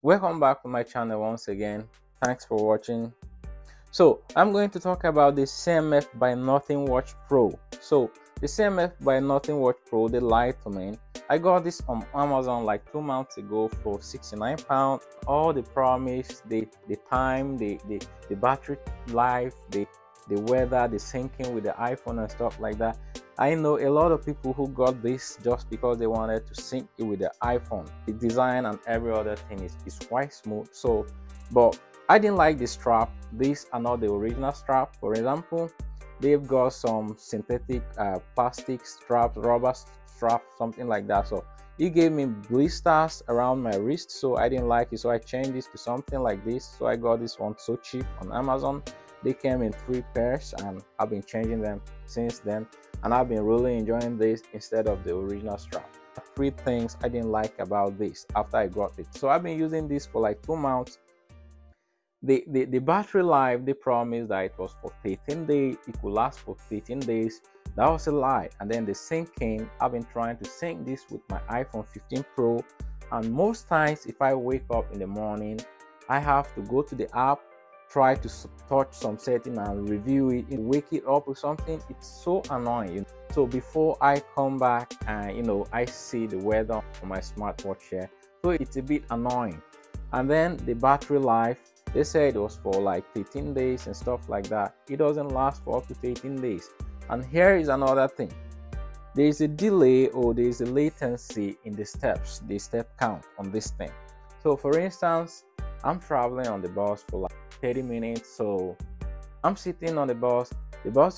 Welcome back to my channel once again. Thanks for watching. So I'm going to talk about the CMF by Nothing Watch Pro. So the CMF by Nothing Watch Pro, they lied to me. I got this on Amazon like 2 months ago for £69. All the promise, the time, the battery life, the weather, the syncing with the iPhone and stuff like that. I know a lot of people who got this just because they wanted to sync it with the iPhone. The design and every other thing is quite smooth. So, but I didn't like the strap. These are not the original strap. For example, they've got some synthetic plastic straps, rubber strap, something like that. So it gave me blisters around my wrist, so I didn't like it. So I changed this to something like this. So I got this one so cheap on Amazon. They came in 3 pairs and I've been changing them since then, and I've been really enjoying this instead of the original strap. 3 things I didn't like about this after I got it. So I've been using this for like 2 months. The battery life, they promised that it was for 13 days, it could last for 13 days. That was a lie. And then the syncing, I've been trying to sync this with my iPhone 15 Pro, and most times if I wake up in the morning, I have to go to the app, try to touch some setting and review it, wake it up with something. It's so annoying. So before I come back and I see the weather on my smartwatch here, so it's a bit annoying. And then the battery life, they said it was for like 13 days and stuff like that. It doesn't last for up to 13 days. And here is another thing. There is a delay, or there is a latency in the steps, the step count on this thing. So for instance, I'm traveling on the bus for like 30 minutes. So I'm sitting on the bus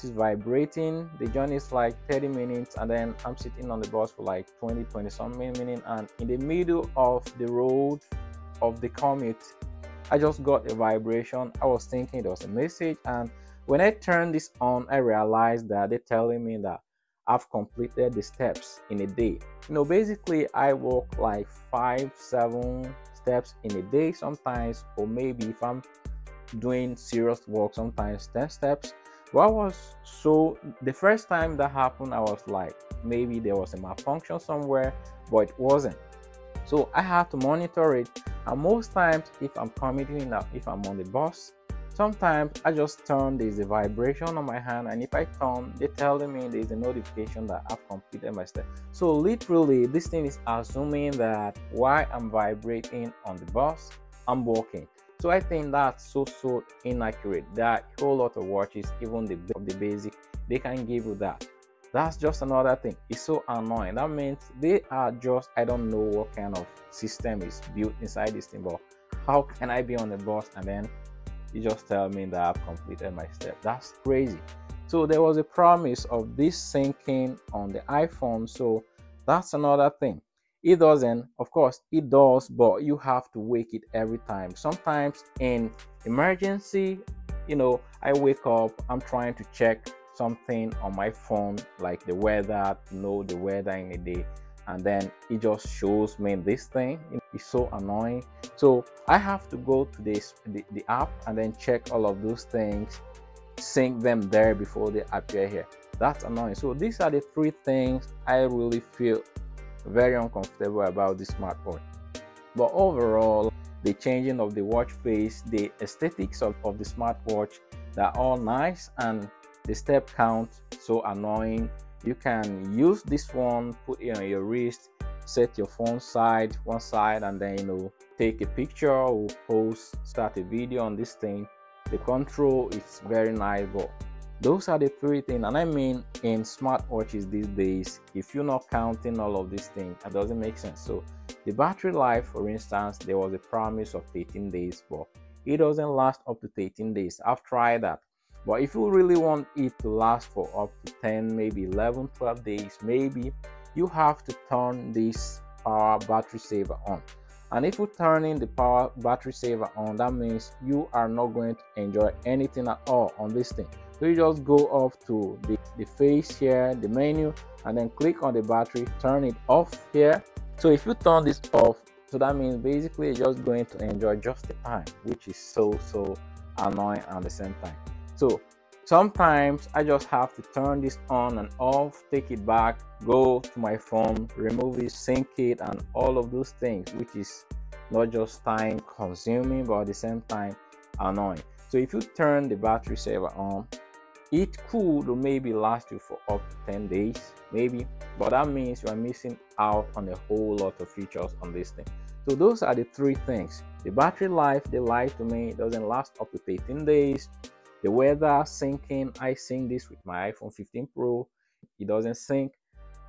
is vibrating, the journey is like 30 minutes, and then I'm sitting on the bus for like 20 something minutes, and in the middle of the road of the commute, I just got a vibration. I was thinking it was a message, and when I turned this on, I realized that they're telling me that I've completed the steps in a day. Basically I walk like 5-7 steps in a day sometimes, or maybe if I'm doing serious work, sometimes 10 steps. But the first time that happened, I was like, maybe there was a malfunction somewhere, but it wasn't. So I have to monitor it. And most times if I'm commuting, if I'm on the bus, sometimes I just turn, there's a vibration on my hand, and if I turn, they're telling me there's a notification that I've completed my step. So literally this thing is assuming that while I'm vibrating on the bus, I'm walking. So I think that's so inaccurate. There are a whole lot of watches, even the basic, they can give you that. That's just another thing. It's so annoying. That means they are just, I don't know what kind of system is built inside this thing, but how can I be on the bus and then you just tell me that I've completed my step? That's crazy. So there was a promise of this syncing on the iPhone, so that's another thing. It doesn't, of course it does, but you have to wake it every time. Sometimes in emergency, I wake up, I'm trying to check something on my phone, like the weather, to know the weather in a day, and then it just shows me this thing. It's so annoying. So I have to go to the app and then check all of those things, sync them there before they appear here. That's annoying. So these are the 3 things I really feel very uncomfortable about this smartwatch. But overall, the changing of the watch face, the aesthetics of the smartwatch, they're all nice, and the step count so annoying. You can use this one, put it on your wrist, set your phone one side, and then take a picture or post, start a video on this thing. The control is very nice. But those are the 3 things. And I mean, in smartwatches these days, if you're not counting all of these things, it doesn't make sense. So the battery life, for instance, there was a promise of 13 days, but it doesn't last up to 13 days. I've tried that. But if you really want it to last for up to 10, maybe 11, 12 days, maybe you have to turn this power battery saver on. And if you turn in the power battery saver on, that means you are not going to enjoy anything at all on this thing. So you just go up to the face here, the menu, and then click on the battery, turn it off here. So if you turn this off, so that means basically you're just going to enjoy just the time, which is so annoying at the same time. So sometimes I just have to turn this on and off, take it back, go to my phone, remove it, sync it, and all of those things, which is not just time consuming, but at the same time annoying. So if you turn the battery saver on, it could maybe last you for up to 10 days, maybe, but that means you are missing out on a whole lot of features on this thing. So those are the three things. The battery life, they lied to me, it doesn't last up to 13 days. The weather syncing, I sync this with my iPhone 15 Pro, it doesn't sync.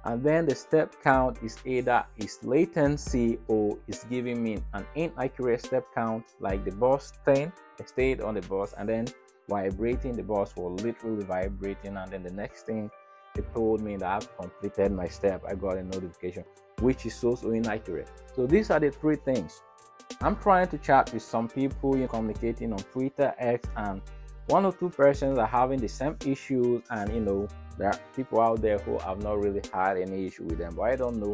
And then the step count is either is latency or is giving me an inaccurate step count, like the bus thing. I stayed on the bus and then vibrating, the bus was literally vibrating, and then the next thing it told me that I've completed my step. I got a notification, which is so inaccurate. So these are the three things. I'm trying to chat with some people, communicating on Twitter, X, and one or two persons are having the same issues, and there are people out there who have not really had any issue with them, but I don't know.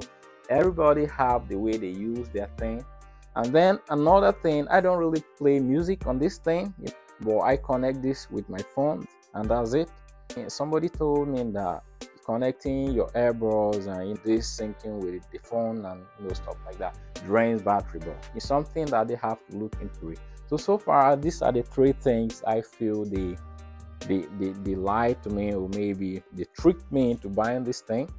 Everybody have the way they use their thing. And then another thing, I don't really play music on this thing, but I connect this with my phone and that's it. Somebody told me that connecting your earbuds and this syncing with the phone and stuff like that drains battery, but it's something that they have to look into it. So far these are the three things I feel they lied to me, or maybe they tricked me into buying this thing.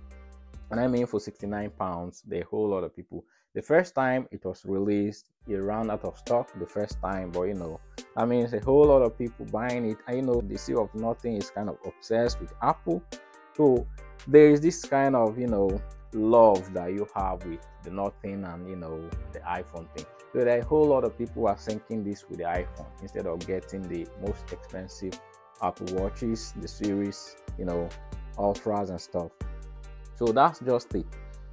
And I mean, for 69 pounds, there are a whole lot of people. The first time it was released, it ran out of stock the first time, but I mean, it's a whole lot of people buying it. I know the Sea of Nothing is kind of obsessed with Apple, so there is this kind of love that you have with the Nothing and the iPhone thing. So there are a whole lot of people who are syncing this with the iPhone instead of getting the most expensive Apple Watches, the series, Ultras and stuff. So that's just it.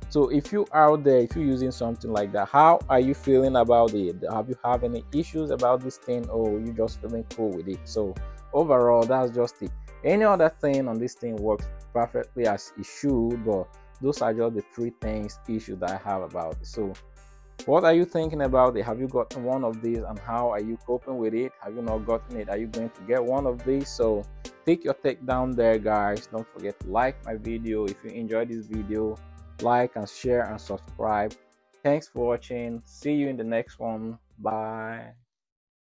So if you out there, if you're using something like that, how are you feeling about it? Have you have any issues about this thing, or you just feeling cool with it? So overall, that's just it. Any other thing on this thing works perfectly as it should, but those are just the three issues that I have about it. So what are you thinking about it? Have you gotten one of these, and how are you coping with it? Have you not gotten it? Are you going to get one of these? So take your take down there, guys. Don't forget to like my video. If you enjoyed this video, like and share and subscribe. Thanks for watching. See you in the next one. Bye.